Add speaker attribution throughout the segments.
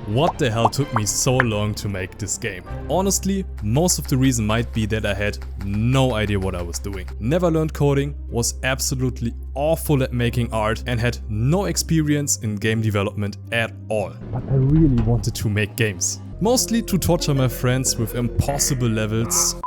Speaker 1: What the hell took me so long to make this game? Honestly, most of the reason might be that I had no idea what I was doing. Never learned coding, was absolutely awful at making art and had no experience in game development at all. But I really wanted to make games. Mostly to torture my friends with impossible levels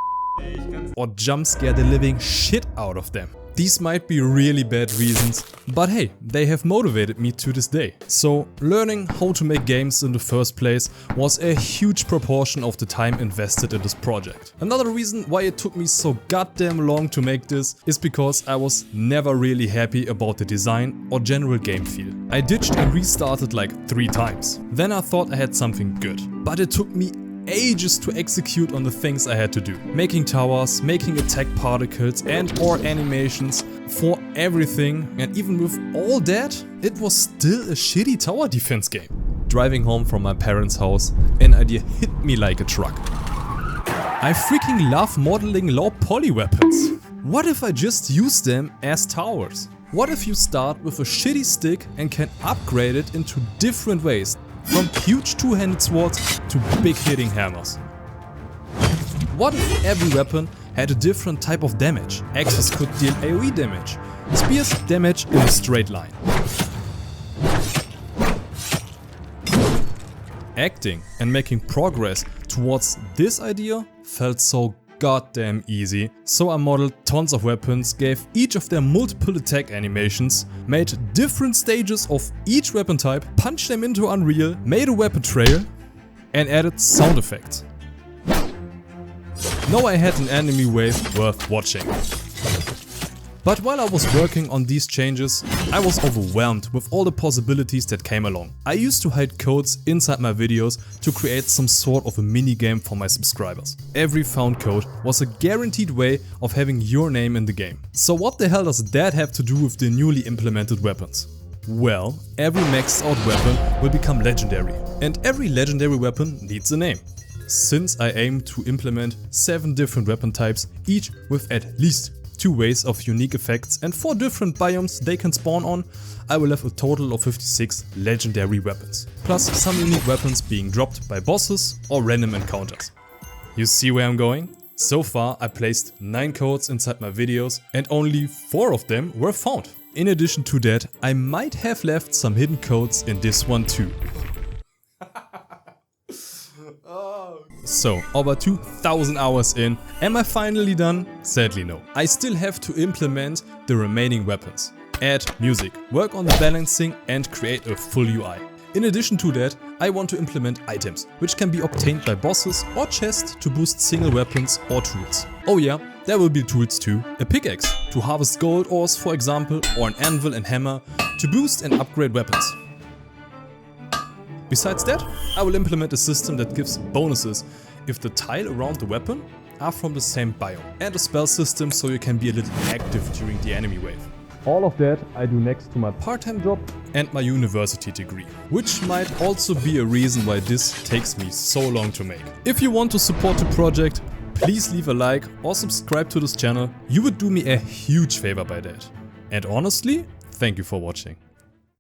Speaker 1: or jump scare the living shit out of them. These might be really bad reasons, but hey, they have motivated me to this day. So learning how to make games in the first place was a huge proportion of the time invested in this project. Another reason why it took me so goddamn long to make this is because I was never really happy about the design or general game feel. I ditched and restarted like 3 times. Then I thought I had something good, but it took me ages to execute on the things I had to do. Making towers, making attack particles and or animations for everything, and even with all that, it was still a shitty tower defense game. Driving home from my parents' house, an idea hit me like a truck. I freaking love modeling low poly weapons. What if I just use them as towers? What if you start with a shitty stick and can upgrade it into different ways? From huge two-handed swords to big hitting hammers. What if every weapon had a different type of damage? Axes could deal AoE damage, spears damage in a straight line. Acting and making progress towards this idea felt so goddamn easy, so I modeled tons of weapons, gave each of them multiple attack animations, made different stages of each weapon type, punched them into Unreal, made a weapon trail and added sound effects. Now I had an enemy wave worth watching. But while I was working on these changes, I was overwhelmed with all the possibilities that came along. I used to hide codes inside my videos to create some sort of a mini game for my subscribers. Every found code was a guaranteed way of having your name in the game. So what the hell does that have to do with the newly implemented weapons? Well, every maxed out weapon will become legendary, and every legendary weapon needs a name. Since I aim to implement 7 different weapon types, each with at least 2 ways of unique effects and 4 different biomes they can spawn on, I will have a total of 56 legendary weapons. Plus some unique weapons being dropped by bosses or random encounters. You see where I'm going? So far I placed 9 codes inside my videos and only 4 of them were found. In addition to that, I might have left some hidden codes in this one too. So, over 2000 hours in, am I finally done? Sadly no. I still have to implement the remaining weapons, add music, work on the balancing and create a full UI. In addition to that, I want to implement items, which can be obtained by bosses or chests to boost single weapons or tools. Oh yeah, there will be tools too. A pickaxe to harvest gold ores for example, or an anvil and hammer to boost and upgrade weapons. Besides that, I will implement a system that gives bonuses if the tile around the weapon are from the same biome, and a spell system so you can be a little active during the enemy wave. All of that I do next to my part-time job and my university degree, which might also be a reason why this takes me so long to make. If you want to support the project, please leave a like or subscribe to this channel. You would do me a huge favor by that. And honestly, thank you for watching.